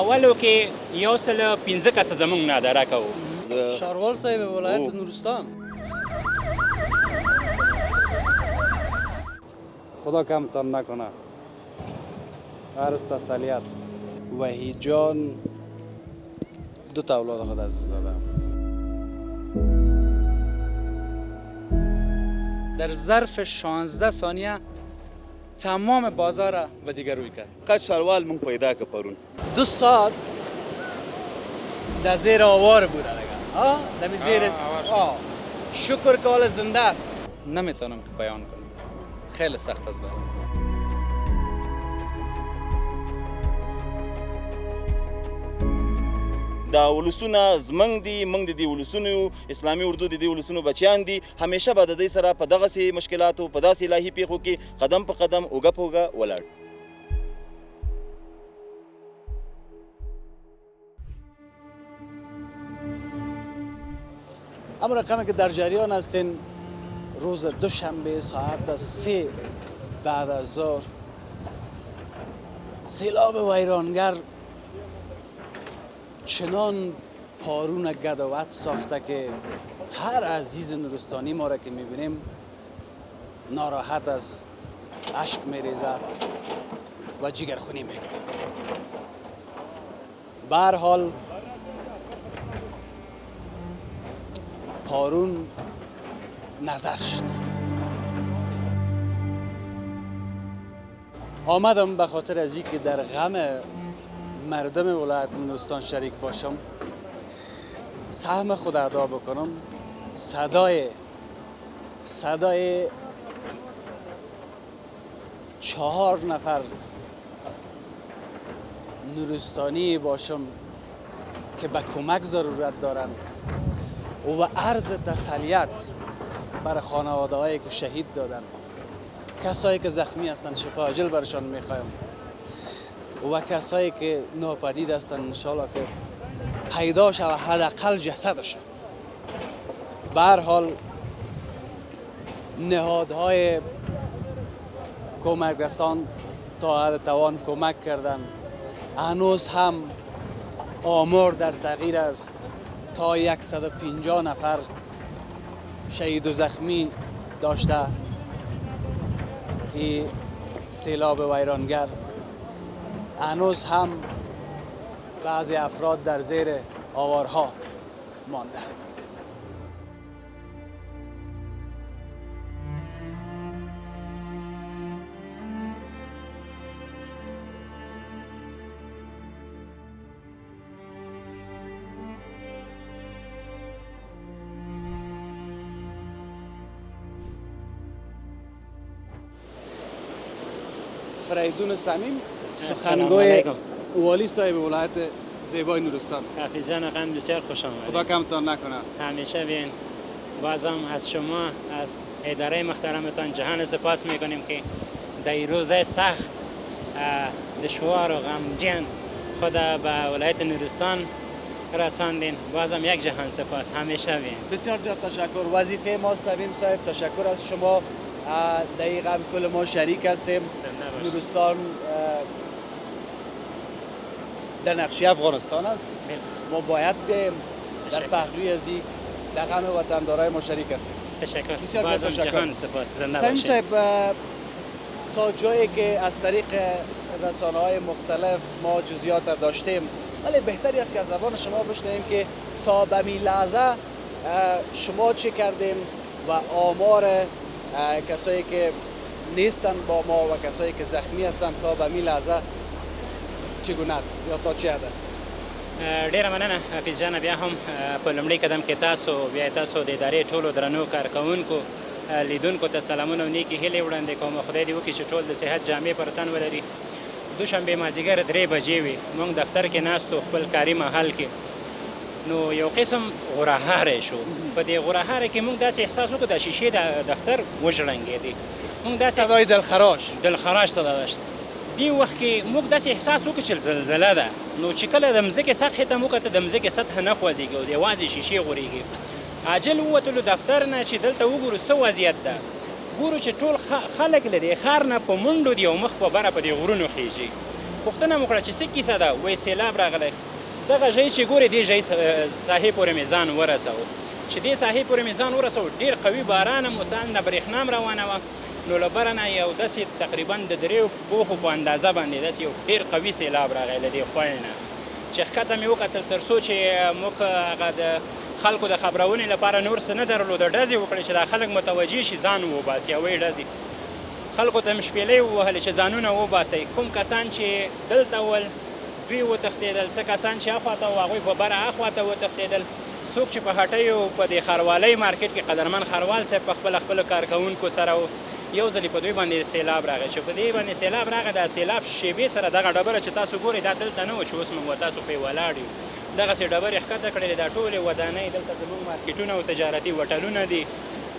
اولو کې 115 کسه زموږ نادره کوو. شاروال صاحب ولایت نورستان. خدا کمتان نکنه. عرض تسلیت. وحید جان 2 تا اولاد خود از زاده. در ظرف 16 ثانیه تمام بازار را و دیگر روی کرد. قد شاروال مونږ پیدا که پرون 2 ساعت در زیر آوار بوده دیگه. در زیر شکر که حال زنده است. نمیتونم که بیان کنم. خیلی سخت است برام. دا ولسونه زمنګ دي، موږ د دې ولسونو اسلامي اردو د دې ولسونو بچیان دي. همیشه به د دوی سره په دغسې مشکلاتو په داسې الهي پیښو کې قدم په قدم اوږه په اوږه ولاړ. اما رقمی که در جریان هستین روز دوشنبه ساعت 3 بعد از ظهر سیلاب ویرانگر چنان پارون گداوت ساخته که هر عزیز نورستانی ما را که میبینیم ناراحت است، اشک میریزه و جگرخونی میکنه. به هر حال پارون نظر شد. آمدم به خاطر از اینکه در غم مردم ولایت نورستان شریک باشم، سهم خود ادا بکنم، صدای 4 نفر نورستانی باشم که به کمک ضرورت دارند و عرض تسلیت برای خانواده هایی که شهید دادن، کسایی که زخمی هستند شفا عاجل برشان میخوایم و کسایی که ناپدید هستند انشالله که پیدا شود حداقل جسدشان. به هر حال نهادهای کمک رسان تا حد توان کمک کردن. هنوز هم آمار در تغییر است تا 150 نفر شهید و زخمی داشته این سیلاب ویرانگر. هنوز هم بعضی افراد در زیر آوارها مانده. فریدون صمیم سخنگوی والی صاحب ولایت زیبای نورستان. حافظ جان خان بسیار خوش آمدید. خدا کمتان نکنه. همیشه بین. بازم از شما از اداره محترمتان جهان سپاس میکنیم که در این روزه سخت دشوار و غمگین خود به ولایت نورستان رساندین. بازم یک جهان سپاس. همیشه بین. بسیار زیاد تشکر. وظیفه ما صمیم صاحب تشکر از شما. دقیقا کل ما شریک هستیم. نورستان در نقشه افغانستان است. ما باید بیاییم در پهلوی از این در غم وطندارای ما شریک هستیم. تشکر. بسیار بازم تشکر. جهان سپاس. زنده صمیم باشید. صاحب تا جایی که از طریق رسانه‌های مختلف ما جزئیات داشتیم، ولی بهتری است که از زبان شما بشنویم که تا به این لحظه شما چه کردین و آمار کسایی که نیستن با ما و کسایی که زخمی هستن تا به این لحظه چگونه است یا تا چه حد است؟ ډیره مننه حافظ جان. بیا هم په لومړي قدم کې تاسو د ادارې ټولو درنو کارکوونکو لیدونکو ته سلامونه او نیکې هیلې وړاندې کوم. خدای دې وکړي چې ټول د صحت جامې پر تن ولري. دوشنبې مازدیګر 3 بجې وې، موږ دفتر کې ناست وو خپل کاري محل کې. نو یو قسم غورهاری شو. په دې غورهاری کې موږ داسې احساس وکړو د شیشې د دفتر وژړنګېدې. موږ داسې صدای دلخراش صدا داشت. دی وخت کې موږ داسې احساس وکړو چې زلزله ده. نو چې کله د مځکې سطحې ته موږ ته د مځکې سطحه نه خوځېږي او یوازې شیشې غورېږي. عاجل ووتلو دفتر نه چې دلته وګورو څه وضعیت ده. ګورو چې ټول خلک له دې ښار نه په منډو دي او مخ په بره په دې غرونو خیژي. پوښتنه مو کړه چې څه کیسه ده؟ وایي سیلاب راغلی. دغه ژی چې ګورې دې ژی ساحې پورې مې ځان ورسوه. چې دې ساحې پورې مې ځان ورسوه ډېر قوي باران هم نه برېښنا هم روانه وه. نو له بره نه یو داسې تقریبا د 3 پوښو په اندازه باندې داسې یو ډېر قوي سیلاب راغی له دې خوړ نه چې ښکته مې وکتل تر څو چې موږ هغه د خلکو د خبرونې لپاره نور څه نه درلوده ډزې وکړې چې دا خلک متوجه شي ځان وباسي او ډزې خلکو ته مې شپېلې ووهلې چې ځانونه وباسئ. کوم کسان چې دلته ول دوی وتښتېدل، څه کسان چې اخواته وو هغوی په بره اخواته وتښتېدل، څوک چې په هټیو په دې ښاروالۍ مارکېټ کې قدرمن ښاروال صاحب په خپلو کارکوونکو سره و. یو ځلې په دوی باندې سیلاب راغی چې په دې باندې سیلاب راغی. دا سیلاب شیبې سره دغه ډبره چې تاسو ګورئ دا دلته نه وه چې اوس موږ تاسو پرې ولاړ یو. دغسې ډبرې ښکته کړلې. دا ټولې ودانۍ دلته زموږ مارکېټونه او تجارتي وټلونه دي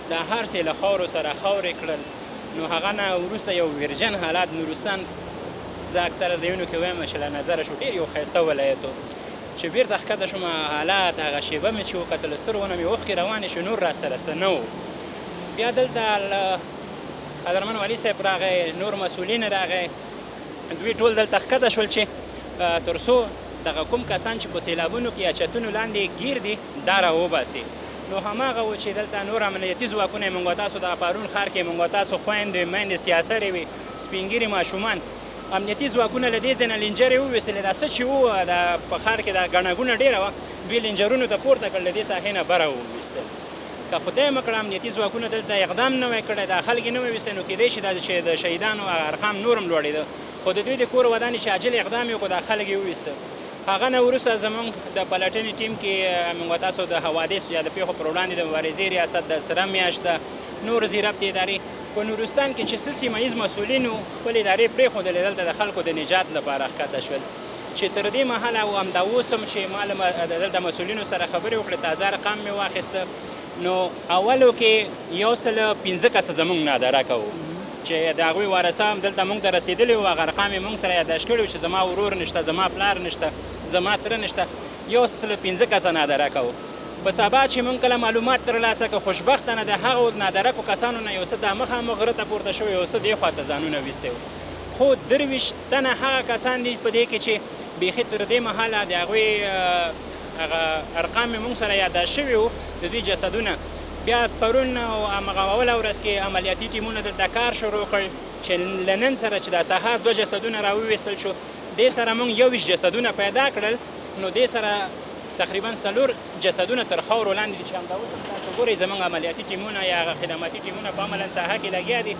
دا هر څه له خاورو سره خاورې کړل. نو هغه نه وروسته یو ویرجن حالات نورستان زه اکثره ځایونو کې وایم چې له نظره شو ډېر یو ښایسته ولایت و چې بیرته ښکته شوم حالات هغه شیبه مې چې وکتل سترګو نه مې اوښکې روانې شو نور راسره څه نه و. بیا دلته قدرمن والي صاحب راغی، نور مسؤلین راغی، دوی ټول دلته ښکته شول چې تر څو دغه کوم کسان چې په سیلابونو کې یا چتونو لاندې ګیر دي دا راوباسي. نو هماغه و چې دلته نور امنیتي ځواکونه یې موږ تاسو د پارون ښار کې موږ تاسو خویندې میندې سیاسرې وي سپین ږیري ماشومان امنیتي ځواکونه له دې ځای نه لینجرې وویستلې. دا څه چې وو دا په ښار کې دا ګڼه ګوڼه ډېره وه دوی لینجرونو ته پورته کړل له دې ساحې نه بره وویستل. که خدای مه کړه امنیتي ځواکونه دلته اقدام نه وی کړی دا خلک یې نه وی ویستی نو کیدای شي دا چې د شهیدانو ارقام نور هم لوړېده خو د دوی د کور ودانې چې عاجل اقدام یې وکړو دا خلک یې وویسته. هغه نه وروسته زموږ د پلټنې ټیم کې موږ تاسو د حوادث یا د پیښو پر وړاندې د مبارزې ریاست د سره میاشت د نور زیربط ادارې په نورستان کې چې څه سیمه ییز مسؤلین وو خپلې ادارې پرېښودلې دلته د خلکو د نجات لپاره ښکته شول چې تر دې مهاله او همدا اوس هم چې ما له دلته مسؤلینو سره خبرې وکړې تازه رقم مې واخیسته. نو اولو کې 115 کسه زموږ نادره کوو چې د هغوی وارثه هم دلته موږ ته رسېدلي وو هغه ارقام یې موږ سره یادداشت کړي وو چې زما ورور نشته زما پلار نشته زما تره نشته 115 کسه نادره کوو. په سبا چې موږ کله معلومات ترلاسه کړو خوشبختانه د هغو نادرکو کسانو نه یو څه دا مخامخ غره ته پورته شوي یو څه دې خوا ته ځانونه ویستی وو خو 23 تنه هغه کسان دي په دې کې چې بیخي تر دې مهاله د هغوی هغه ارقام مې موږ سره یادداشت شوي وو د دوی جسدونه. بیا پرون او همغه اوله ورځ کې عملیاتي ټیمونه دلته کار شروع کړ چې له نن سره چې دا سهار 2 جسدونه راوویستل شو دې سره موږ 21 جسدونه پیدا کړل. نو دې سره تقریبا 4 جسدونه تر خاورو لاندې دي چې همدا اوس تاسو ګورئ زموږ عملیاتي ټیمونه یا هغه خدماتي ټیمونه په عملا ساحه کې لګیا دي.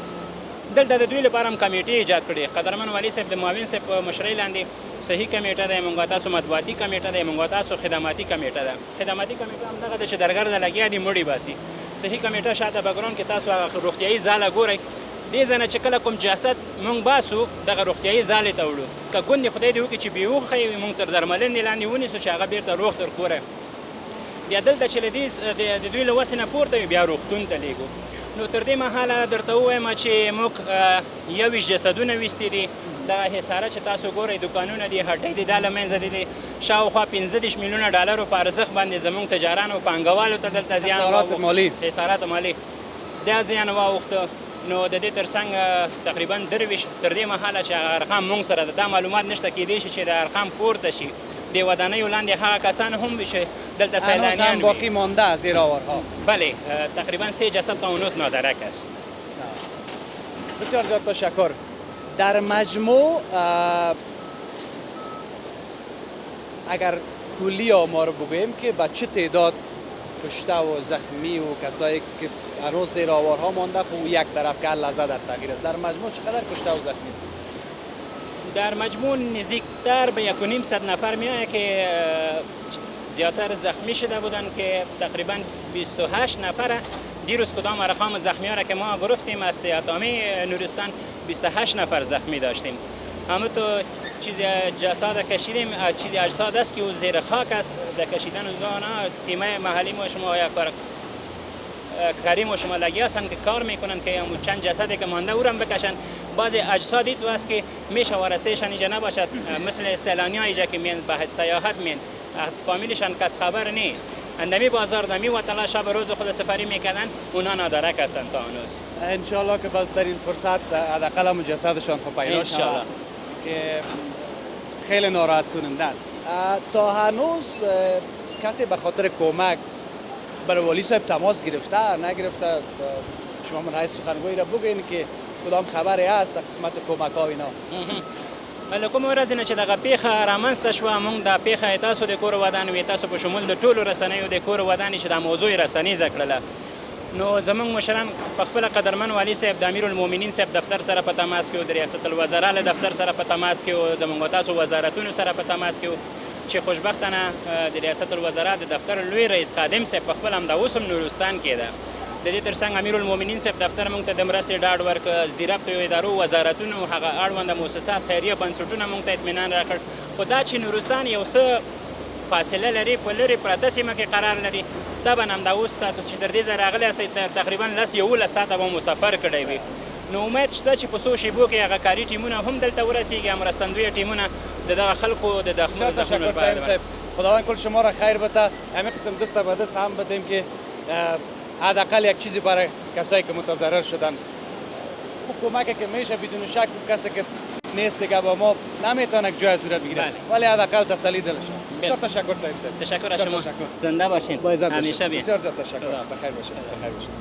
دلته د دوی لپاره هم کمیټې ایجاد کړې. قدرمن والي صاحب د معاون صاحب په مشرۍ لاندې صحیح کمیټه ده موږ تاسو مطبوعاتي کمیټه ده موږ تاسو خدماتي کمیټه ده. خدماتي کمیټه همدغه ده چې درګرده لګیا دي مړي باسي. صحیح کمیټه شاته بګراوند کې تاسو هغه روغتیایي ځاله ګورئ دې ځای نه چې کله کوم جسد موږ باسو دغه روغتیایي ځالې ته وړو که ګوندې خدای دې وکړي چې بېهوښه یې موږ تر درملنې لاندې ونیسو چې هغه بېرته روغ تر کوره بیا دلته چې له دې د دوی له وسې نه پورته وي بیا روغتون ته لیږو. نو تر دې مهاله درته ووایم چې موږ 21 جسدونه ویستي دي. دغه حصاره چې تاسو ګورئ دوکانونه دي هټۍ دي دا له منځه دي شاوخوا 15 میلیونه ډالرو په ارزښت باندې زموږ تجارانو پانګوالو ته دلته زیان حصارات مالي دا زیان واوښته. نو د دې ترڅنګ تقریبا 23 تر دې مهاله چې هغه ارقام موږ سره دا معلومات نشته کیدای شي چې د ارقام پورته شي د ودانیو لاندې هغه کسان هم وي چې دلته سیلانیان وي باقی مانده زیراورها. بله تقریبا 3 جسد تا اونوس نادرک است. بسیار زیاد تشکر. در مجموع اگر کلی آمار بگوییم که با چه تعداد کشته و زخمی و کسایی که هنوز زیر آوارها مانده خب یک طرف که لحظه در تغییر است در مجموع چقدر کشته و زخمی؟ در مجموع نزدیکتر به 1.5 نفر میآید که زیادتر زخمی شده بودند که تقریبا 28 نفره. دیروز کدام ارقام زخمی ها را که ما گرفتیم از سیاتامی نورستان 28 نفر زخمی داشتیم. همونطور چیز جسد کشیدیم چیز اجساد است که او زیر خاک است در کشیدن اونا تیمه محلی ما شما یا کریم و شما لگی هستند که کار میکنن که چند جسدی که مانده او را بکشن. بعضی اجسادی تو است که میشه وارثهشان اینجا نباشد مثل سیلانی‌ها اینجا که میان به سیاحت میان از فامیلشان کس خبر نیست. اندمی بازار دمی و طلا شب روز خود سفری میکنن اونا نادرک هستند تا هنوز. انشالله که باز در این فرصت حداقل جسدشان پیدا شود که خیلی ناراحت کننده است. تا هنوز کسی به خاطر کمک برای والی صاحب تماس گرفته نگرفته؟ شما من های سخنگوی را بگوین که کدام خبری هست در قسمت کمک ها اینا. له کومه ورځې نه چې دغه پیښه رامنځته شوه موږ دا پیښه تاسو د کور ودانوي تاسو په شمول د ټولو رسنیو د کور ودانې چې دا موضوع یې رسنیزه کړله نو زمونږ مشران په خپله قدرمن والي صاحب د امیرالمؤمنین صاحب دفتر سره په تماس کې و د ریاست الوزرا له دفتر سره په تماس کې و زمونږ تاسو وزارتونو سره په تماس کې و چې خوشبختانه د ریاست الوزرا د دفتر لوی رئیس خادم صاحب په خپل همدا اوس هم نورستان کې ده د دې ترڅنګ امیرالمؤمنین صاحب دفتر موږ ته د مرستې ډاډ ورکړ زیرکتو ادارو وزارتونو هغه اړونده مؤسسات خیریه بنسټونه موږ ته اطمینان راکړ خو دا چې نورستان یو څه فاصله لري په لرې پرته سیمه کې قرار لري دا به همدا اوس تاسو چې تر دې ځایه راغلی یاستئ تقریبا 11 ساعته به مو سفر کړی وي نو امید شته چې په څو شیبو کې هغه کاري ټیمونه هم دلته ورسیږي مرستندویه ټیمونه د دغه خلکو د داخلي تشکر صاحب خداوند کل شما را خیر بده همین قسم دست به دست هم بدیم که حداقل یک چیزی برای کسایی که متضرر شدن کمکی که میشه بدون شک کسی که نیست دیگه با ما نمیتونه جای صورت بگیره ولی حداقل تسلی دلش بسیار تشکر صاحب تشکر از شما زنده باشین همیشه بیا بسیار زیاد تشکر بخیر باشین بخیر باشین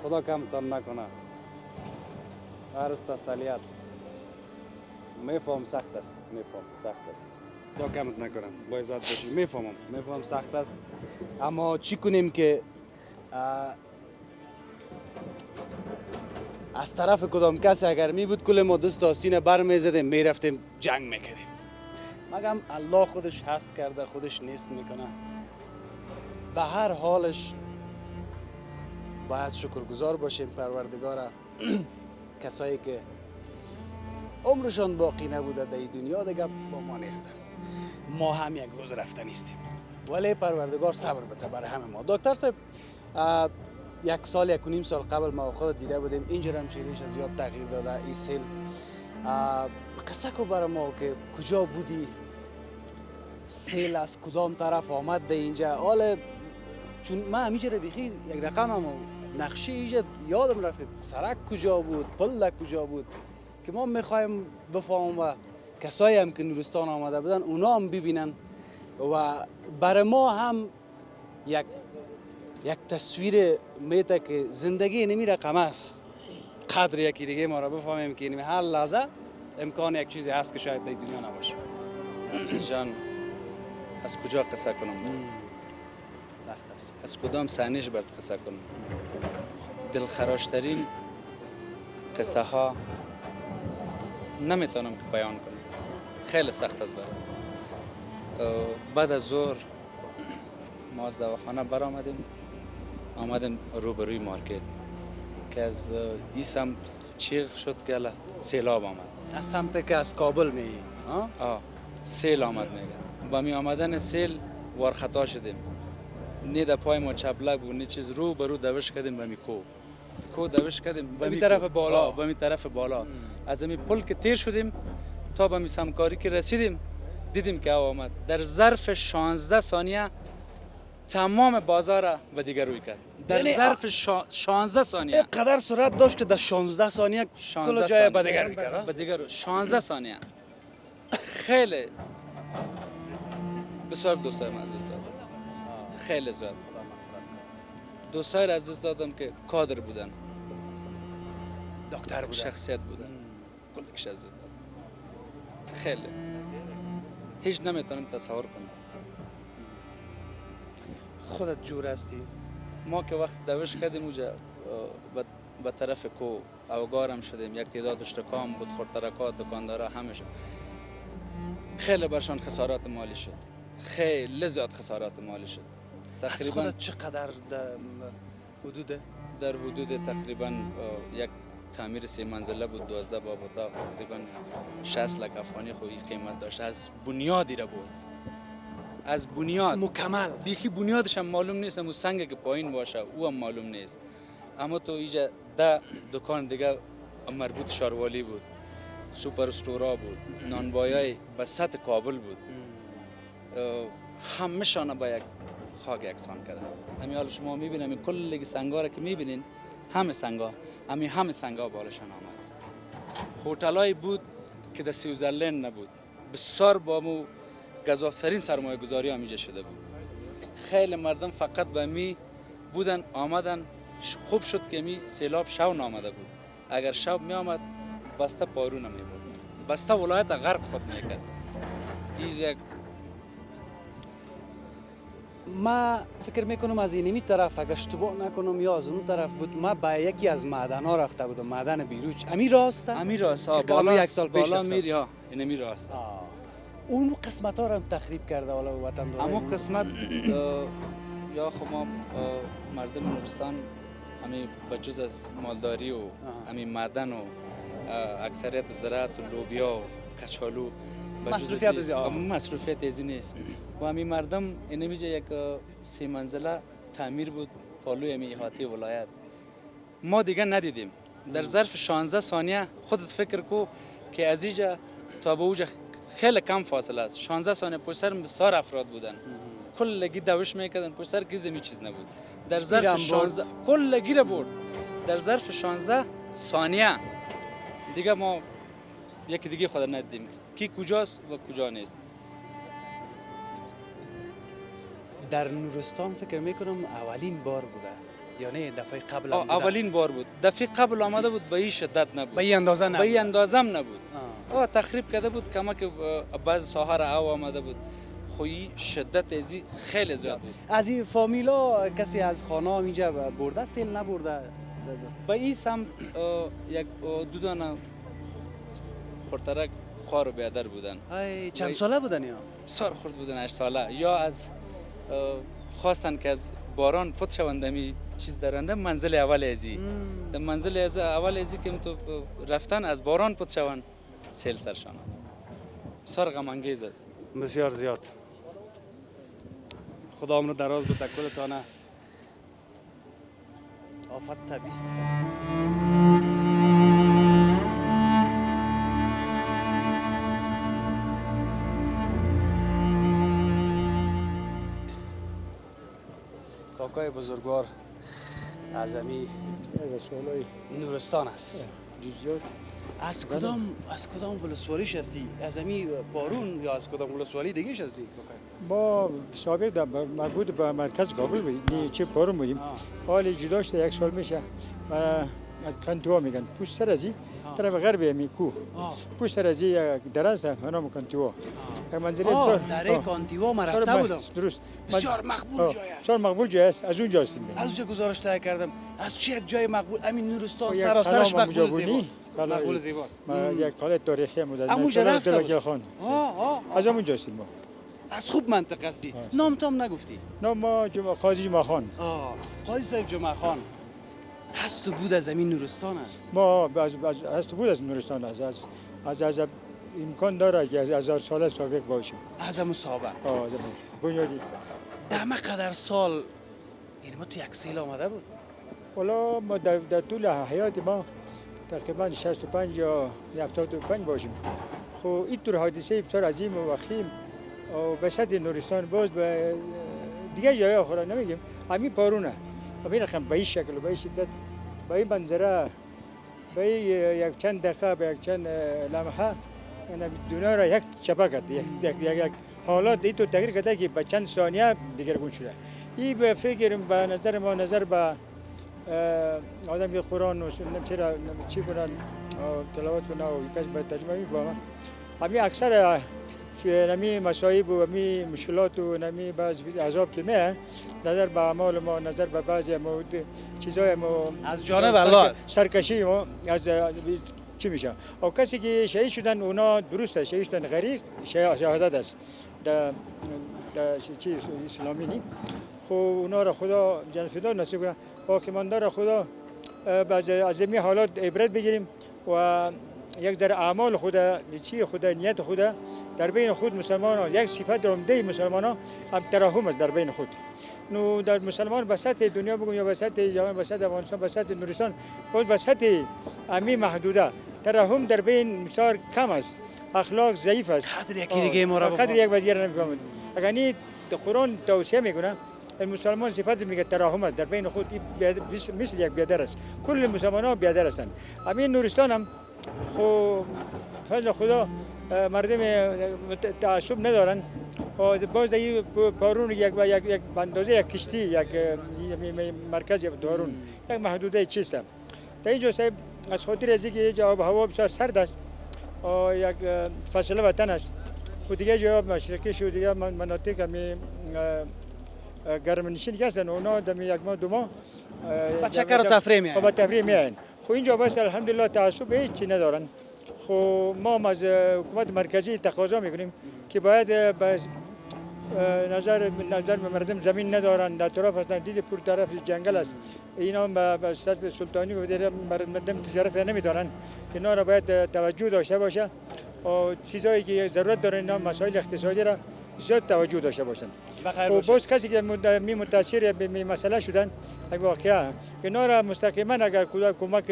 خدا کمتان نکنه عرض تسلیت میفهم سخت است میفهم سخت است خدا کمت نکنم با عزت باشی میفهم سخت است اما چی کنیم که از طرف کدام کسی اگر می بود کل ما دست آسین بر می زدیم می رفتیم جنگ میکردیم مگم الله خودش هست کرده خودش نیست میکنه به هر حالش باید شکرگزار باشیم پروردگار کسایی که عمرشان باقی نبوده در این دنیا دیگه با ما نیستن ما هم یک روز رفته نیستیم ولی پروردگار صبر بده برای همه ما دکتر صاحب یک سال یک و نیم سال قبل ما خود دیده بودیم اینجا هم شیریش از زیاد تغییر داده این سیل قصه کو برای ما که کجا بودی سیل از کدام طرف آمد در اینجا حال چون من همیشه بیخی یک رقم هم نقشه اینجا یادم رفت سرک کجا بود پل کجا بود که ما میخوایم بفهمم و کسایی هم که نورستان آمده بودن اونا هم ببینن و برای ما هم یک تصویر میده که زندگی نمی رقم است قدر یکی دیگه ما را بفهمیم که هر لحظه امکان یک چیزی هست که شاید در دنیا نباشه. حافظ جان از کجا قصه کنم؟ سخت است. از کدام صحنه‌اش برات قصه کنم؟ دلخراشترین قصه ها نمیتونم که بیان کنم. خیلی سخت است برام. بعد از ظهر ما از دواخانه برآمدیم آمدیم روبروی مارکت که از این سمت چیغ شد که سیلاب آمد. از سمت که از کابل میگی؟ سیل آمد میگه. با می آمدن سیل ورخطا شدیم. نه در پای ما چپلک بود نه چیز رو برو دوش کردیم به می کو دوش کردیم به می طرف بالا به می طرف بالا از می پل که تیر شدیم تا به می سمکاری که رسیدیم دیدیم که آمد در ظرف 16 ثانیه تمام بازار به دیگر روی کرد در ظرف 16 ثانیه قدر سرعت داشت که در 16 ثانیه کل جای به دیگر روی کرد به دیگر 16 ثانیه خیلی بسیار دوستای من از دست دادم خیلی زیاد دوستای از دست دادم که کادر بودن دکتر بودن شخصیت بودن کلش از دست دادم خیلی هیچ نمیتونم تصور کنم خودت جور هستی ما که وقت دوش کردیم اونجا به طرف کو اوگارم شدیم، یک تعداد اشتکام بود، خردترکات، دکاندارا همه شد. خیلی برشان خسارات مالی شد، خیلی زیاد خسارات مالی شد. از خودت چقدر حدود؟ در حدود تقریبا یک تعمیر 3 منزله بود، 12 باب اتاق، تقریبا 60 لک افغانی خوی قیمت داشت. از بنیادی را بود، از بنیاد مکمل. بیخی بنیادش هم معلوم نیست، اون سنگ که پایین باشه او هم معلوم نیست. اما تو اینجا 10 دکان دیگه مربوط شاروالی بود، سوپر استورا بود، نانبایای به سطح کابل بود، همه شانه با یک خاک یکسان کردن. همین حال شما میبینید این کل سنگا را که میبینین، همه سنگا بالشان آمد. هتلای بود که در سویزرلند نبود، بسیار با مو گزاف‌ترین سرمایه گذاری هم اینجا شده بود. خیلی مردم فقط به می بودن آمدن. خوب شد که می سیلاب شو نامده بود. اگر شب می آمد بسته پارو نمی بود، بسته ولایت غرق خود میکرد. این ما فکر میکنم از اینمی طرف اگر اشتباه نکنم یا از اون طرف بود، ما با یکی از معدن ها رفته بودم، معدن بیروج. امی راسته؟ امی راست، بالا یک سال پیش بالا میری ها، اینمی راست. اون قسمت ها رو تخریب کرده والا وطن داره. اما قسمت یا خب ما مردم نورستان همین بجز از مالداری و همین معدن و اکثریت زراعت و لوبیا و کچالو مصروفیت ازی نیست. و همین مردم اینمیجا یک 3 منزله تعمیر بود پالوی همین احاطه ولایت. ما دیگه ندیدیم. در ظرف 16 ثانیه خودت فکر کو که از اینجا تا به اوجا خیلی کم فاصله است. 16 ثانیه پشت سر بسیار افراد بودن. کلگی دوش میکردن پشت سر گیدمی چیز نبود. در ظرف 16 کلگی را برد. در ظرف 16 ثانیه دیگه ما یکی دیگه خود ندیدیم کی کجاست و کجا نیست. در نورستان فکر میکنم اولین بار بوده یا نه دفعه قبل هم اولین بار بود. دفعه قبل آمده بود به این شدت نبود، به این اندازه نبود، به این اندازه نبود. تخریب کرده بود، کما که بعض ساحه را او آمده بود. خویی شدت ازی خیلی زیاد بود. از این فامیلا کسی از خانه هم اینجا برده سیل نبرده؟ به این سم یک 2 دانه خردترک خوار و بیادر بودن. چند ساله بودن یا؟ بسیار خرد بودن، 8 ساله. یا از خواستن که از باران پت شوند می چیز درنده منزل اول ازی. در منزل اول ازی که تو رفتن از باران پت شوند سیل سرشان. بسیار غم انگیز است. بسیار زیاد. خدا عمر دراز بده کلتانه. آفت طبیعی. کاکای بزرگوار اعظمی نورستان است. از کدام ولسوالیش هستی؟ اعظمی بارون یا از کدام ولسوالی دیگه‌اش هستی؟ ما سابق در مربوط به مرکز کابل بودیم، چه بارون بودیم. حال جدا شده 1 سال میشه. از کنتوا میگن پشت سر ازی طرف غرب می کو پشت سر ازی در است نام کنتوا. منزل در کنتوا ما رفته بودم. درست. بسیار مقبول جای است. بسیار مقبول جای است. از اونجا هستیم. از اونجا گزارش تهیه کردم. از چه یک جای مقبول؟ همین نورستان سراسرش مقبول زیباست. مقبول زیباست. یک کالای تاریخی مدت. اونجا رفتم. از اونجا هستیم ما. از خوب منطقه هستی. نام تام نگفتی؟ نام ما قاضی جمعه خان. قاضی صاحب جمعه خان. هست و بود از زمین نورستان است. ما هست و بود از نورستان است. از امکان داره که از 1000 سال سابق باشیم. از همون سابق. از بنیادی. دمه قدر سال این ما تو یک سیل آمده بود. والا ما در طول حیات ما تقریبا 65 یا 75 باشیم. خب این طور حادثه بسیار عظیم و وخیم و به سطح نورستان باز به دیگه جای آخر نمیگیم. همین پارونه. همین رقم به این شکل و به این شدت به این منظره به یک چند دقیقه به یک چند لمحه یعنی دنیا را یک چپه کرد. یک حالات این تو تغییر کرده که به چند ثانیه دیگرگون شده. این به فکر به نظر ما نظر به آدم که قرآن و چرا چی کنن تلاوت کنن و یکیش به ترجمه می‌کنن. همین اکثر نمی مصائب و نمی مشکلات و نمی بعض عذاب که میه نظر به اعمال ما، نظر به بعضی چیزای ما از جانب الله است. سرکشی ما از چی میشه. او کسی که شهید شدن اونا درست است، شهید شدن غریق شهادت است در چیز اسلامی نی. خو اونا را خدا جنت فدا نصیب کنه. حاکمان را خدا از این حالات عبرت بگیریم و یک در اعمال خود چی خود نیت خود در بین خود مسلمان ها یک صفت عمده مسلمان ها هم ترحم است در بین خود. نو در مسلمان به سطح دنیا بگم یا به سطح جهان، به سطح افغانستان، به سطح نورستان، به سطح امی محدوده ترحم در بین بسیار کم است، اخلاق ضعیف است. قدر یکی دیگه ما را قدر یک دیگر نمی‌فهمند. اگر نی قرآن توصیه میکنه المسلمان صفت میگه تراحم است در بین خود، مثل یک بیادر است. کل مسلمان ها بیادر هستند. همین نورستان هم خو فضل خدا مردم تعصب ندارن و باز این پارون یک اندازه یک کشتی یک مرکز دارون یک محدوده چیست در اینجا صاحب از خاطر از اینکه جواب هوا بسیار سرد است و یک فاصله وطن است و دیگه جواب مشرقی شد دیگه مناطق همی گرم نشین هستن اونا دمی یک ماه دو ماه با چکر و تفریح میاین. با تفریح میاین. خو اینجا بس الحمدلله تعصب هیچ چی ندارن. خو ما از حکومت مرکزی تقاضا میکنیم که باید نظر به مردم زمین ندارن، در اطراف هستن، دید پر طرف جنگل است، اینا به سطح سلطانی و مردم تجارت نمیدارن. اینا را باید توجه داشته باشه و چیزایی که ضرورت دارن اینا مسائل اقتصادی را زیاد توجه داشته باشند. خب باز کسی که متاثر به مسئله شدن یک واقعا اینا را مستقیما اگر کمک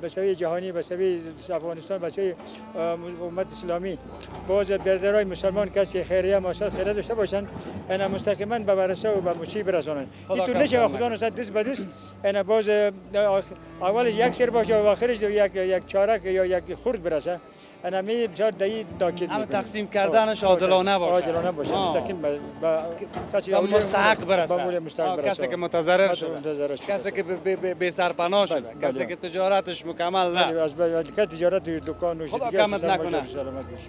به سوی جهانی، به سوی افغانستان، به سوی امت اسلامی باز برادرای مسلمان کسی خیریه مؤسسات خیریه داشته باشند اینا مستقیما به ورثه و به مچی برسانند. این طول نشه خدا نصد دست به دست اینا باز اولش یک سر باشه و آخرش یک چارک یا یک خرد برسه. انا می بسیار دایی تاکید همه تقسیم کردنش عادلانه باشه. عادلانه باشه. مستقیم به کسی که مستحق برسه. کسی که متضرر شده. کسی که به سرپناه شده. کسی که تجارتش مکمل نه. از تجارت دکان و خدا کمت نکنه.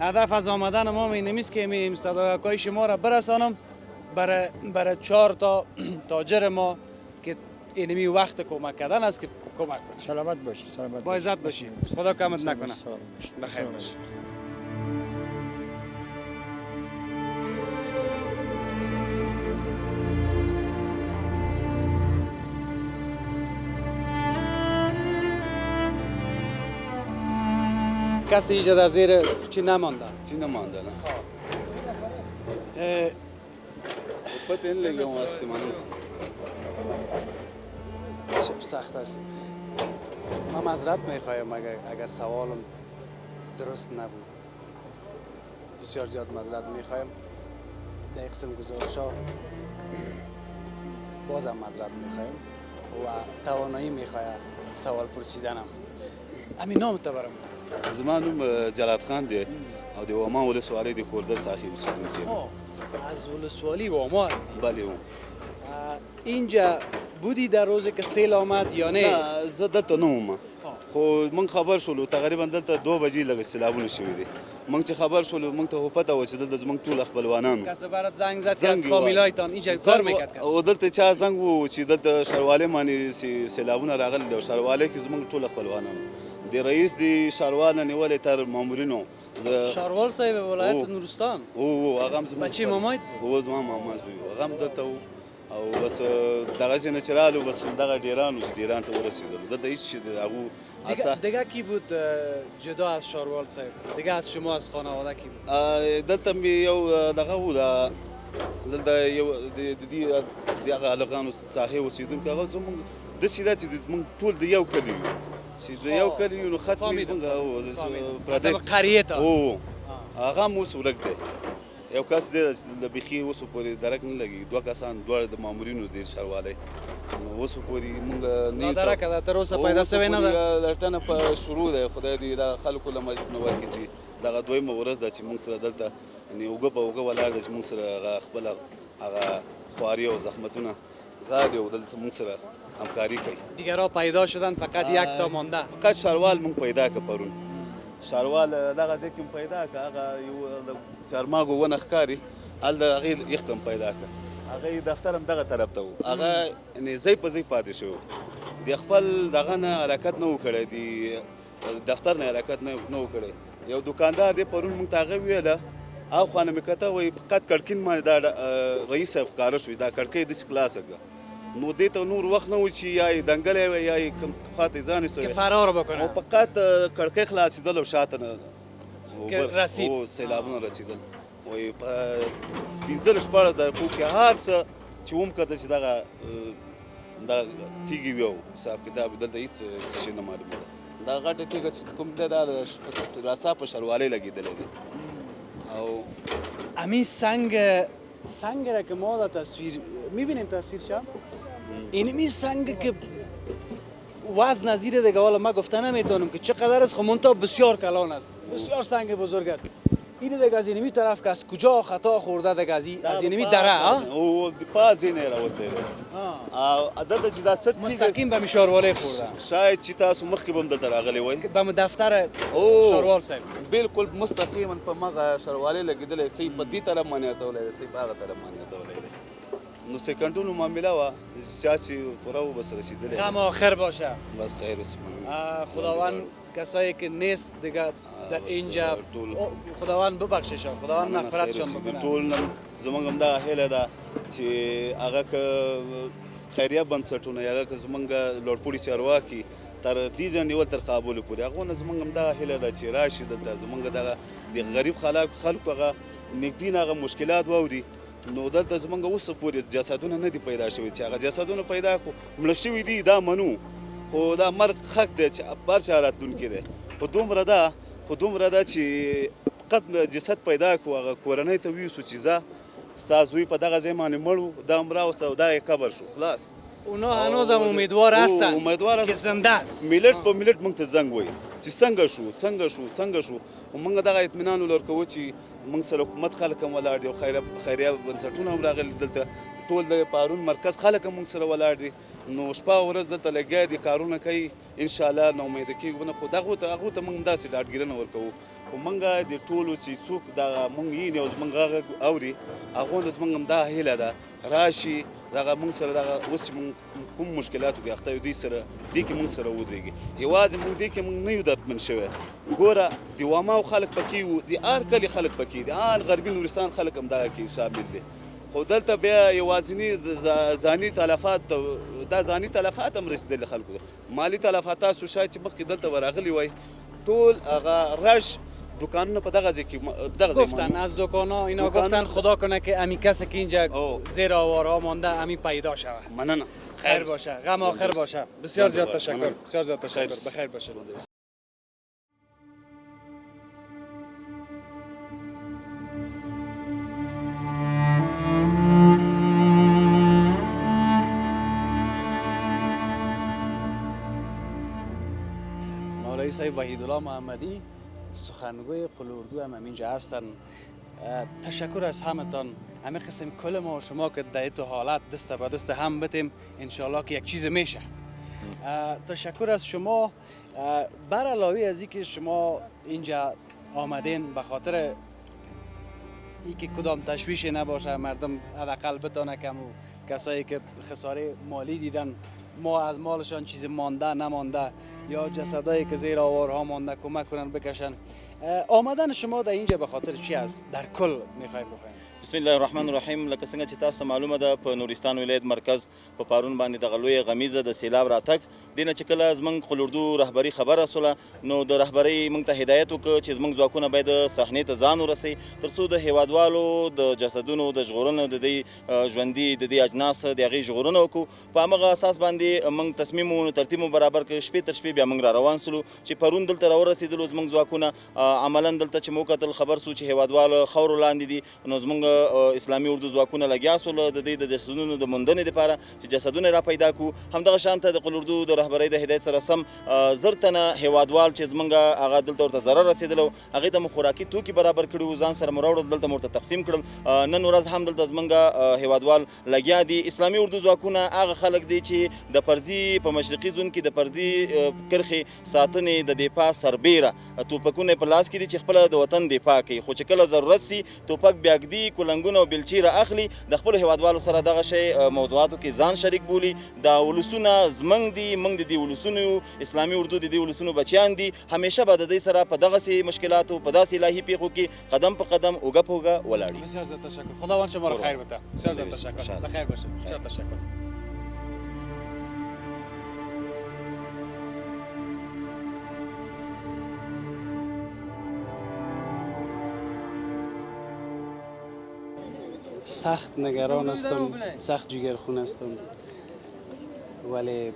هدف از آمدن ما این نیست که این صداقای شما را برسانم برای 4 تا تاجر ما که اینمی وقت کمک کردن است که کمک کنید. سلامت باشید. سلامت. با عزت باشید. خدا کمت نکنه. بخیر باشید. کسی اینجا در زیر چی نمانده؟ چی نمانده نه؟ خودت این لگه اون واسه من سخت است. من معذرت میخوایم اگر سوالم درست نبود. بسیار زیاد معذرت میخوایم. در قسم گزارش ها بازم معذرت میخوایم و توانایی میخوایم سوال پرسیدنم. همین نام تا برام. زمانم جلات خان دی او دی واما ولسوالی دی کوردر صاحب اوسیدونکی. از ولسوالی واما هستی؟ بله اون. اینجا بودی در روزی که سیل آمد یا نه؟ نه زه دلته نه وم خو موږ خبر شولو تقریبا دلته 2 بجې لږ سیلابونه شوي دي. موږ چې خبر شولو موږ ته خو پته وه چې دلته زموږ ټول خپلوانانو کسی برات زنگ زد که از فامیلایتان اینجا کار میکرد کسی؟ او دلته چا زنګ وو چې دلته ښاروالۍ باندې سیلابونه راغلي دي او ښاروالۍ کې زموږ ټول خپلوانانو د رئیس د ښاروال نه نیولې تر مامورینو ښاروال صاحب ولایت نورستان او هغه هم زموږ بچی مامایت او زما ماما زوی هغه هم دلته و او بس دغه نه چرالو بس دغه ډیران ته ورسېدل دلته هیڅ شي دغه دیگه کی بود جدا از ښاروال صاحب دیگه از شما از خانواده کی بود دلته مې یو دغه و دلته یو د دې دغه هلکانو ساحې اوسېدونکي هغه زموږ داسې ده چې موږ ټول د یو کلي یو چې د یو کلي یو نو خط مې موږ قریه ته او هغه هم اوس ورک دی یو کس دی د بیخي اوس پورې درک نه لګي 2 کسان دواړه د مامورینو دي ښاروالۍ اوس پورې موږ نه درک ده تر اوسه پیدا شوی نه ده لټنه په شروع ده خدای دې د خلکو له مجبور ورکړي چې دغه دویمه ورځ ده چې موږ سره دلته یعنې اوږه په اوږه ولاړ ده چې موږ سره هغه خپله هغه خواري او زحمتونه غاړې او دلته موږ سره همکاري کوي دیگرها پیدا شدن فقط یک تا مانده فقط ښاروال موږ پیدا که پرون ښاروال دغه ځای کې هم پیدا کړه هغه یو د چارماغو ونه ښکاري هلته هغې یخت هم پیدا کړه هغه یې دفتر هم دغه طرف ته و هغه یعنې ځای په ځای پاتې شوی د خپل دغه نه حرکت نه و کړی د دفتر نه حرکت نه و کړی یو دوکاندار دی پرون موږ ته هغه ویله اخوا نه مې کته وایي فقط کړکین باندې دا رئیس صاحب ښکاره شوي دا کړکۍ داسې خلاصه کړه نو دې ته نور وخت نه و چې یا یې دنګلی وی یا یې کوم خواته یې ځان ایستلی فرار بکنه او فقط کړکۍ خلاصېدل او شاته نه رسید سیلابونه رسېدل وایي په 15-16 دقیقو کې هر څه چې ومکته چې دغه تیږې وي او حساب کتاب دلته هېڅ شی نه معلومه ده دا غټه تیږه چې کوم دی دا د راسا په شروالۍ لګېدلی دی او امی سنگ را که ما در تصویر میبینیم تصویرشم اینمی سنگ که وزن نظیر دیگه حالا من گفته نمیتونم که چقدر است خب منتها بسیار کلان است بسیار سنگ بزرگ است این دیگه از اینمی طرف که از کجا خطا خورده دیگه از اینمی دره او پاس یې نه راوسېده او دلته چې دا څټ مستقیم به شاروالۍ خورده شاید چې تاسو مخکې به هم دلته راغلی وئ به دفتر شاروال صاحب بالکل مستقیما په مغه شاروالۍ لګېدلی صحیح په دې طرف باندې ارتولی دی صحیح په هغه طرف باندې ارتولی دی نو سیکنډونو معامله وه چا چې پوره و بس رسېدلی غم آخر باشه بس خیر خداوند کسایی که نیست دیگه در اینجا خداوند ببخششان خداوند مغفرتشان بکنه ټول نن زموږ همدغه هیله ده چې هغه که خیریه بنسټونه یا هغه که زموږ لوړپوړي چارواکي تر دې ځای نیول تر قابلو پورې هغو نه زموږ همدغه هیله ده چې راشي دلته زموږ دغه د غریب خلکو هغه نږدې نه هغه مشکلات واوري نو دلته زموږ اوسه پورې جسدونه نه دي پیدا شوي چې هغه جسدونه پیدا کړو مړه شوي دي دا منو خو دا مرګ حق دی چې هر چا راتلونکی دی خو دومره ده چې فقط جسد پیدا کړو هغه کورنۍ ته ویوسو چې ځه ستا زوی په دغه ځای باندې مړ و دا هم راوسته او دا یې قبر شو خلاص اونا هنوز هم امیدوار هستن که زنده است ملت په ملت موږ ته زنګ وایي چې څنګه شو خو موږ دغه اطمینان ولرکوو چې موږ سره حکومت خلک هم ولاړ دي او خیریه بنسټونه هم راغلي دلته ټول د پارون مرکز خلک هم موږ سره ولاړ دي نو شپه او ورځ دلته لګیا دي کارونه کوي انشاءالله نا امیده کېږو نه خو هغو ته موږ داسې ډاډګیرنه ورکوو خو موږ د ټولو چې څوک دغه موږ یینې او زموږ غږ اوري هغو نه زموږ همدا هیله ده راشي دغه موږ سره دغه اوس چې موږ کوم مشکلاتو کې اخته یو دې کې موږ سره ودرېږي یوازې موږ دې کې موږ نه یو دردمن شوی ګوره د واما خلک پکې وو د هر کلي خلک پکې دي هر غربي نورستان خلک هم دغه کې شامل دي خو دلته بیا یوازینی ځاني تلفات هم رسېدلي خلکو ته مالي تلفات تاسو شاید چې مخکې دلته ورغلي وای ټول هغه رش دکانونه په دغه ځای کې گفتن از دکانا اینا گفتن خدا کنه که امی کسی که اینجا زیر آوارها مانده امی پیدا شود مننه خیر باشه غم آخر باشه بسیار زیاد تشکر بخیر باشه مولوی صاحب وحیدالله محمدی سخنگوی قلوردو هم اینجا هستن تشکر از همتان همه قسم کل ما و شما که در تو حالت دست به دست هم بتیم انشالله که یک چیز میشه تشکر از شما بر علاوه از اینکه شما اینجا آمدین به خاطر اینکه کدام تشویشی نباشه مردم حداقل بتونه کم و کسایی که خساره مالی دیدن ما از مالشان چیز مانده نمانده یا جسدایی که زیر آوارها مانده کمک کنن بکشن آمدن شما در اینجا به خاطر چی است در کل میخوایم بخوایم بسم الله الرحمن الرحیم لکه څنګه چې تاسو معلومه ده په نورستان ولایت مرکز په پارون باندې دغه لویه غمیزه د سیلاب راتګ دینه چې کله زموږ قلوردو رهبري خبره سوله نو د رهبرۍ موږ ته هدایت وکړ چې زموږ ځواکونه باید صحنې ته ځان ورسوي تر څو د هیوادوالو د جسدونو د ژغورنې د دې ژوندي د دې اجناس د هغې ژغورنه وکړو په همغه اساس باندې موږ تصمیم و ترتیب مو برابر کړ شپې تر شپې بیا موږ را روان سولو چې پرون دلته راورسېدلو زموږ ځواکونه عملا دلته چې مو کتل خبر سو چې هیوادوال خاورو لاندې دي نو زموږ اسلامي اردو ځواکونه لګیا سول د دې د جسدونو د موندنې لپاره چې جسدونه را پیدا کړو. همدغه شانته د قل اردو د رهبرۍ د هدایت سره سم زر تنه هیوادوال چې زمونږ هغه دلته ورته ضرر رسېدلی و هغې ته مو خوراکي توکي برابر کړي وو، ځان سره مو راوړل، دلته مو ورته تقسیم کړل. نن ورځ هم دلته زمونږ هیوادوال لګیا دي. اسلامي اردو ځواکونه هغه خلک دي چې د پرزي په مشرقي زون کې د پرزي کرښې ساتنې د دفاع سربیره توپکونه په لاس کې دي چې خپله د وطن دفاع کوي، خو چې کله ضرورت سي توپک بیا ږدي، کولنګونه او بیلچې را اخلي، د خپلو هیوادوالو سره دغه شی موضوعاتو کې ځان شریک بولي. دا ولسونه زمونږ دي، موږ د دې ولسونو یو، اسلامي اردو د دې ولسونو بچیان دي. همیشه به د دوی سره په دغسې مشکلاتو په داسې الهي پیښو کې قدم په قدم اوږه په اوږه ولاړ یو. بسیار زیاد تشکر. خداوند شما رو خیر بده. بسیار زیاد تشکر. بخیر باشه. بسیار تشکر. سخت نگران هستم، سخت جگرخون هستم، ولی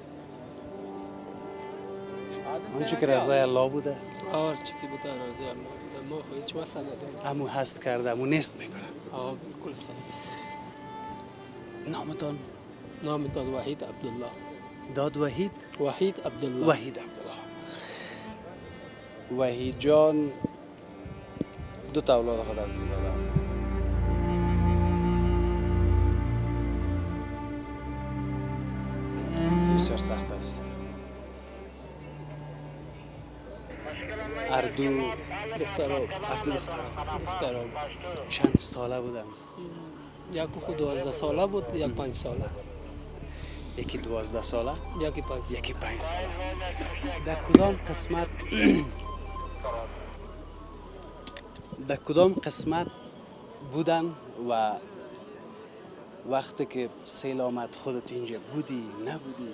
آنچه که رضای الله بوده هر چی که بوده رضای الله بوده، ما خو هیچ واسه نداریم. امو هست کرده، امو نیست میکنه. بالکل صحیح است. نامتان؟ نامتان وحید عبدالله. داد وحید؟ وحید عبدالله. وحید عبدالله. وحید جان دو تا اولاد خود از زاده. بسیار سخت است. اردو دختران. اردو دختران. دختران. چند ساله بودن؟ یکی خود 12 ساله بود، یک 5 ساله. یکی 12 ساله؟ یکی 5 ساله. یکی 5 ساله. در کدام قسمت بودن و وقتی که سیل آمد خودت اینجا بودی نبودی؟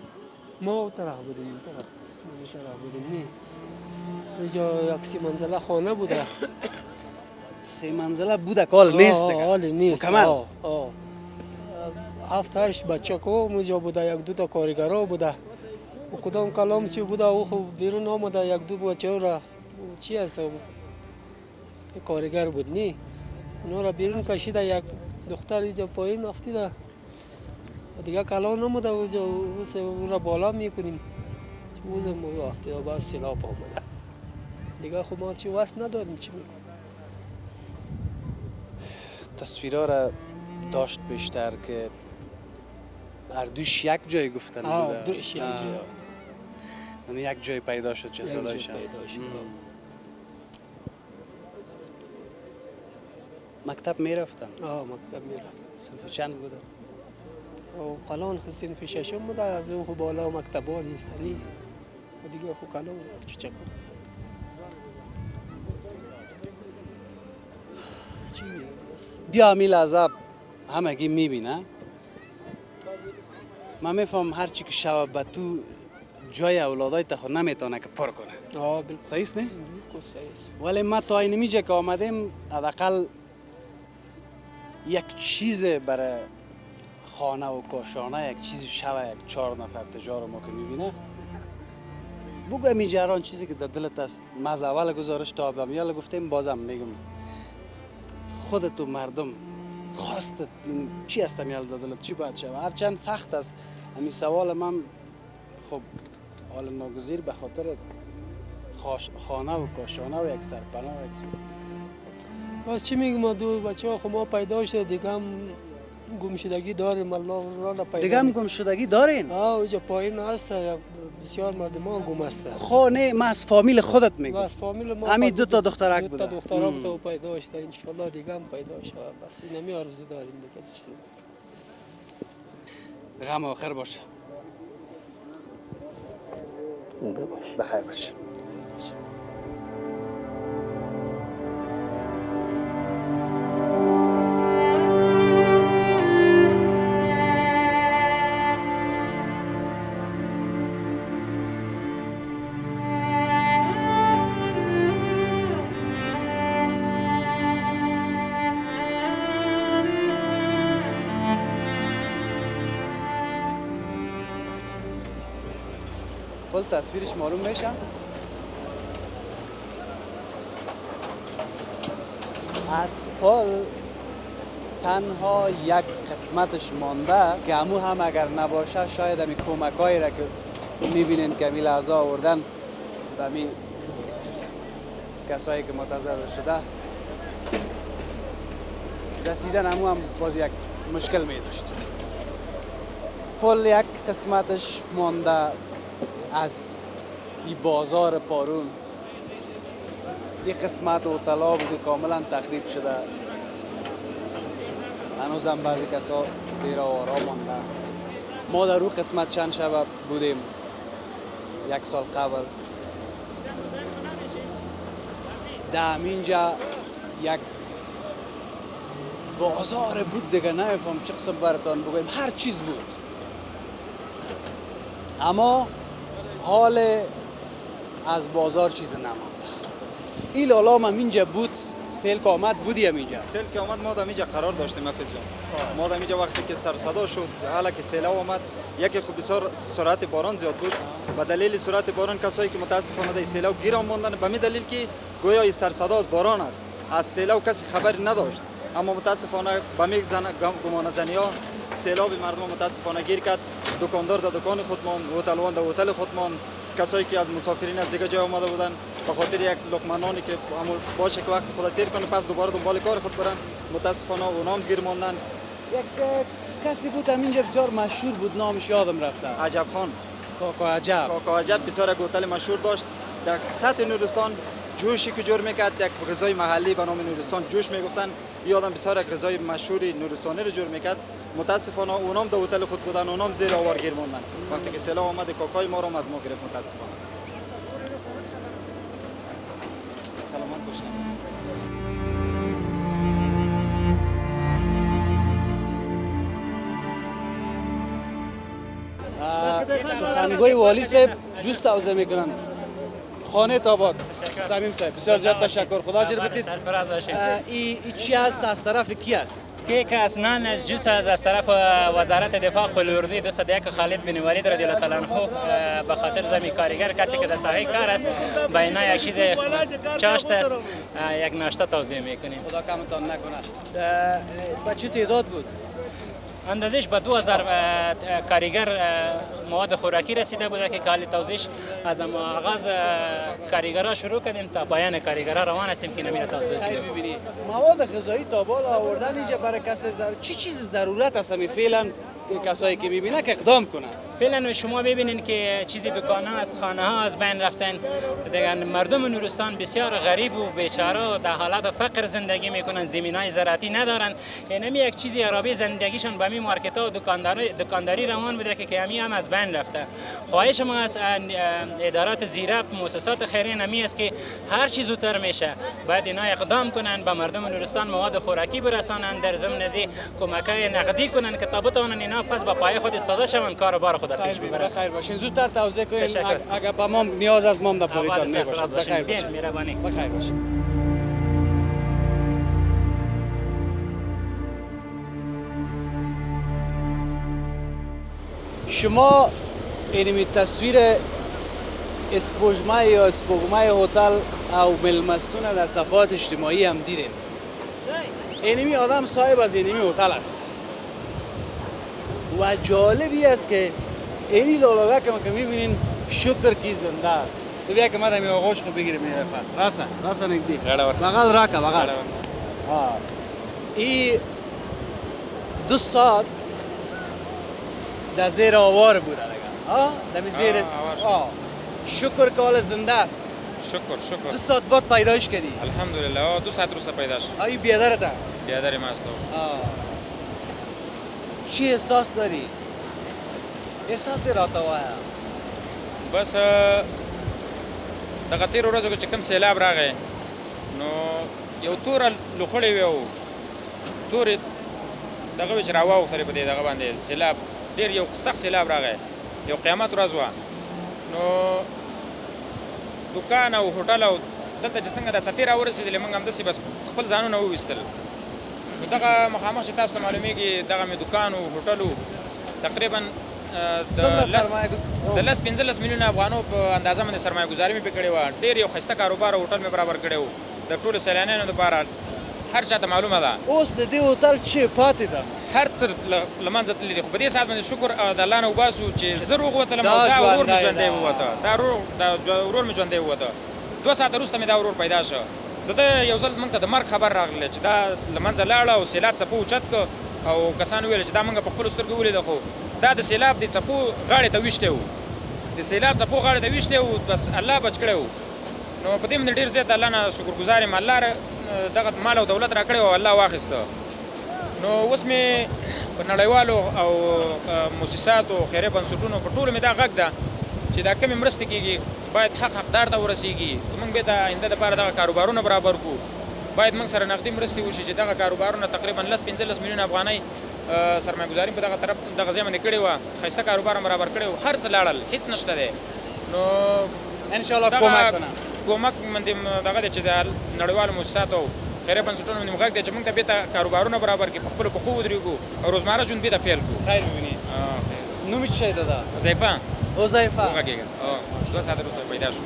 ما طرف بودیم، این طرف بودیم. نه اینجا یک 3 منزله خانه بوده. 3 منزله بوده که حال نیست دیگه؟ حال نیست. مکمل؟ 7-8 بچه که اونجا بوده، 1-2 تا کارگرها بوده. و کدام کلام چی بوده او خب بیرون آمده، 1-2 بچه را چی هست کارگر بود. نه اونا را بیرون کشیده، یک دختر اینجا پایین افتیده دیگه کلام نموده، او را بالا میکنیم او افتیده باز سیلاب آمده دیگه. خب ما چی وست نداریم چی میکنیم. تصویرها را داشت بیشتر که اردوش یک جای گفتن بوده؟ دوش یک جای، یعنی یک جای پیدا شد جسدایش. مکتب میرفتن؟ مکتب میرفتن. صنف چند بوده؟ او قلان خود صنف 6 بوده، از او خب بالا مکتب ها نیستنی و دیگه خب قلان چچک بود. بیا امیل عذاب همگی میبینه. من میفهم هرچی که شب به تو جای اولادای تخو نمیتونه که پر کنه. بالکل صحیح است نه؟ بالکل صحیح است. ولی ما تا اینمی جا که آمدیم حداقل یک چیز برای خانه و کاشانه، یک چیزی شوه، یک 4 نفر تجار ما که میبینه بگو امی جران چیزی که در دلت است. ما از اول گزارش تا به گفتیم بازم میگم خودت و مردم خواستت این چی است میال در دلت، چی باید شوه؟ هرچند سخت است همین سوال من، خب حال ناگزیر به خاطر خانه و کاشانه و یک سرپناه باز چی میگم، ما دو بچه ها خب ما پیدا شده دیگه هم گمشدگی داریم. الله را پیدا دیگه هم گمشدگی دارین؟ اینجا پایین هست، بسیار مردم ها گم هست. خب نه من از فامیل خودت میگم. از فامیل ما همین 2 تا دخترک بوده. 2 تا دخترک بوده پیدا شده، ان شاء الله دیگه هم پیدا شود. بس اینمی آرزو داریم دیگه. غم آخر باشه. بخیر باشه. کل تصویرش معلوم میشه؟ از پل تنها یک قسمتش مانده که همو هم اگر نباشه شاید همی کمکایی را که میبینین که همی لحظه آوردن و همی کسایی که متضرر شده رسیدن همو هم باز یک مشکل می داشت. پل یک قسمتش مانده از این بازار پارون، یک قسمت اوتلا بود کاملا تخریب شده، هنوز هم بعضی کسا زیر آوارا مانده. ما در اون قسمت چند شب بودیم یک سال قبل. در همینجا یک بازار بود دیگه، نمیفهم چه قسم براتان بگویم، هر چیز بود. اما حال از بازار چیز نمانده. این لالا هم اینجا بود، سیل که آمد بودی همینجا؟ سیل که آمد ما در اینجا قرار داشتیم حفیظ جان. ما در اینجا وقتی که سر صدا شد، حالا که سیلاب آمد، یکی خب بسیار سرعت باران زیاد بود و دلیل سرعت باران کسایی که متاسفانه در سیلاب گیر ماندن به می دلیل که گویا این سر صدا از باران است. از سیلاب کسی خبری نداشت، اما متاسفانه به می گمان زنی ها سیلاب مردم متاسفانه گیر کرد. دکاندار در دکان خود ماند، هتلوان در هتل خود ماند، کسایی که از مسافرین از دیگه جای آمده بودن به خاطر یک لقمه نانی که باشه که وقت خود تیر کنه پس دوباره دنبال کار خود برن، متاسفانه اونام گیر ماندن. یک کسی بود همینجا بسیار مشهور بود، نامش یادم رفته، عجب خان، کاکا عجب. کاکا عجب بسیار یک هتل مشهور داشت در سطح نورستان. جوشی که جور میکرد، یک غذای محلی به نام نورستان جوش میگفتن. یادم بسیار یک غذای مشهوری نورستانی رو جور میکرد. متاسفانه اونام در هتل خود بودن، اونام زیر آوار گیر موندن. وقتی که سیلاب آمد کاکای ما رو از ما گرفت متاسفانه. سلامت باشید. سخنگوی والی صاحب جوست توزیع میکنن. خانه تاباد سمیم صاحب بسیار زیاد تشکر، خدا اجر بدید. سرفراز باشید. این چی است، از طرف کی است؟ که اصلا از جوس از طرف وزارت دفاع قلوردی 201 خالد بن ولید رضی الله تعالی عنه به خاطر زمین کارگر کسی که در ساحه کار است با اینا یک چیز چاشت است، یک ناشته توزیع میکنیم. خدا کمتان نکنه. با چه تعداد بود؟ اندازش به 2000 کارگر مواد خوراکی رسیده بوده که حال توزیعش از آغاز کارگرها شروع کردیم تا پایان کارگرها روان هستیم که نمیره توزیع خیلی ببینید مواد غذایی تا بالا آوردن اینجا برای کسی چی چیز ضرورت است می فعلا کسایی که میبینه که اقدام کنن؟ فعلا شما ببینید که چیزی دکان‌ها از خانه‌ها از بین رفتن دیگه. مردم نورستان بسیار غریب و بیچاره در حالت فقر زندگی میکنن، زمینای زراعتی ندارن. اینمی یک چیزی عربی زندگیشون به می مارکت‌ها و دکانداری روان بوده که کمی هم از بین رفته. خواهش ما از ادارات زیربط مؤسسات خیریه نمی است که هر چیز زودتر میشه باید اینا اقدام کنن به مردم نورستان مواد خوراکی برسانن، در ضمن از کمک‌های نقدی کنن که تا بتوانن اینا پس به پای خود استفاده شوند، کاروبار خود پیش ببرن. خیر باشین، زودتر توزیع کنین. اگر با ما نیاز از ما در پولیتان میباشید. بخیر باشین. مهربانی. بخیر باشین. شما اینمی تصویر اسپوجمای یا اسپوگمای هتل او ملمستون در صفحات اجتماعی هم دیدیم. اینمی آدم صاحب از اینمی هتل است و جالبی است که اینی لالاگه که میبینین شکر کی زنده است. تو بیا که من همی آغوش رو بگیرم این رفت راسا نگدی بغل راکا بغل. این 2 ساعت در زیر آوار بوده دیگه. در زیر شکر که حال زنده است. شکر 2 ساعت بعد پیدایش کردی؟ الحمدلله 2 ساعت روستا پیدا شد. آیا بیادرت است؟ بیادری ما است. چی احساس داری؟ احساس راته وایه. بس دغه تیر ورځو کې چې کوم سیلاب راغی نو یو توره لوخړې وی او تورې دغه چې راواوښتلې په دې دغه باندې سیلاب ډېر یو سخت سیلاب راغی، یو قیامت ورځ وه. نو دکان او هوټل او دلته چې څنګه دا څپې راورسېدلې موږ همداسې بس خپل ځانونه وویستل. نو دغه مخامخ چې تاسو ته معلومیږي دغه مې دکان او هوټل و تقریبا د 15 میلیون افغانو په اندازه باندې سرمایه ګزاري مې پې کړې وه. ډېر یو ښایسته کاروبار او هوټل مې برابر کړی و د ټولو سیلانیانو دپاره. هر چاته معلومه ده اوس د دې هوټل چې پاتې ده هر څه له منځه تللي دي خو په دې ساعت باندې شکر د الله نه وباسو چې زه روغ وتلم دا او دا ورور مې ژوندی ژوندی ده. ووته دا ورور مې ژوندی ووته 2 ساعته وروسته مې دا ورور پیدا شو د ده یو ځل موږ ته د مرګ خبر راغلی چې دا له منځه لاړه او سیلاب څپو اوچت کړ او کسانو ویل چې دا موږ په خپلو سترګو ولیده خو دا د سیلاب د څپو غاړې ته ویشتی و د سیلاب څپو غاړې ته ویشتی و بس الله بچ کړی و نو په دې باندې ډېر زیات د الله نه شکرګزار یم الله دغه مال او دولت راکړی او الله واخیسته نو اوس مې په نړیوالو او مؤسساتو خیریه بنسټونو په ټولو مې دا غږ ده چې دا کمې مرستې کېږي باید حقدار ته ورسیږي زموږ بیا د آینده دپاره دغه کاروبارونه برابر کړو باید موږ سره نقدي مرستې وشي چې دغه کاروبارونه تقریبا 15 میلیونه افغانۍ سرمایه ګزاري په دغه طرف دغه ځای باندې کړې وه ښایسته کاروبار هم برابر کړی و هر څه لاړل هېڅ نشته دی نو انشاءالله کمک کنه کومک باندې دغه دی چې د نړیوالو مؤسساتو او خیریه بنسټونو باندې غږ دی چې موږ ته بېرته کاروبارونه برابر کړي په خپلو پښو ودرېږو او روزمره ژوند بېرته فعل کړو خیر ببینی نوم یې څه شی ده حذیفه حذیفه وغږېږه 2 ساعته وروسته پیدا شو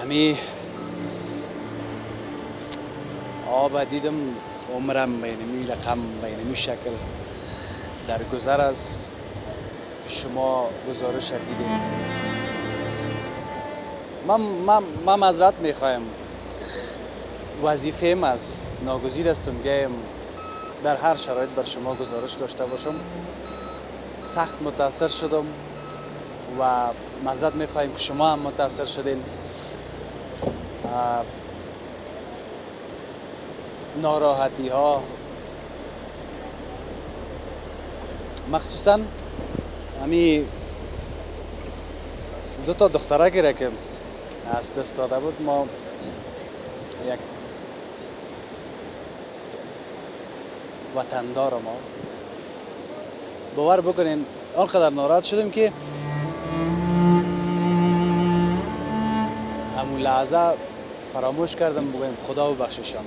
همی آب دیدم عمرم به اینمی رقم به اینمی شکل در گذر از شما گزارش دیده من معذرت میخوایم وظیفه‌ام است ناگزیر است بیایم در هر شرایط بر شما گزارش داشته باشم سخت متاثر شدم و معذرت میخوایم که شما هم متاثر شدین ناراحتی ها مخصوصا همی 2 دخترکی را که از دست داده بود ما یک وطندار ما باور بکنین آنقدر ناراحت شدیم که همون لحظه فراموش کردم بگویم خدا ببخششان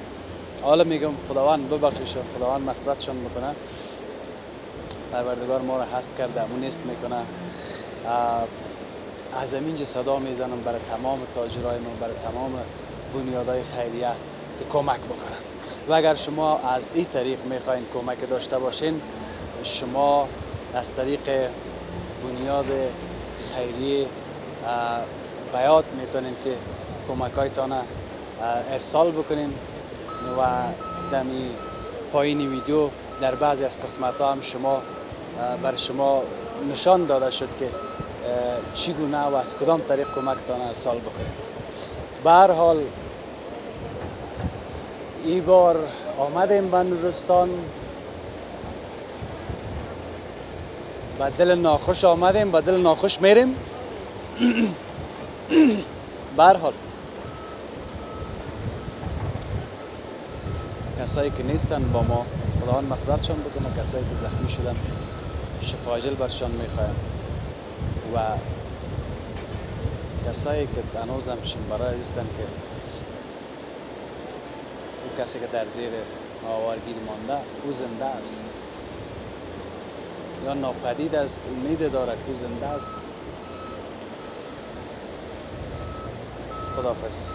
حالا میگم خداوند ببخششان خداوند مغفرتشان بکنه پروردگار ما را هست کرده همون نیست میکنه از اینجا صدا میزنم برای تمام تاجرای ما برای تمام بنیادهای خیریه که کمک بکنن و اگر شما از این طریق میخواین کمک داشته باشین شما از طریق بنیاد خیریه بیات میتونین که کمکایتان ارسال بکنین و دمی پایین ویدیو در بعضی از قسمت ها هم بر شما نشان داده شد که چگونه و از کدام طریق کمکتان ارسال بکنین. به هر حال این بار آمدیم به نورستان با دل ناخوش آمدیم با دل ناخوش میریم. به هر حال کسایی که نیستن با ما خداوند مغفرتشان بکنه کسایی که زخمی شدن شفا عاجل برشان میخوایم و کسایی که هنوز هم برای هستن که اون کسی که در زیر آوارگیر مانده او زنده است یا ناپدید است امید داره که او زنده است. خداحافظ.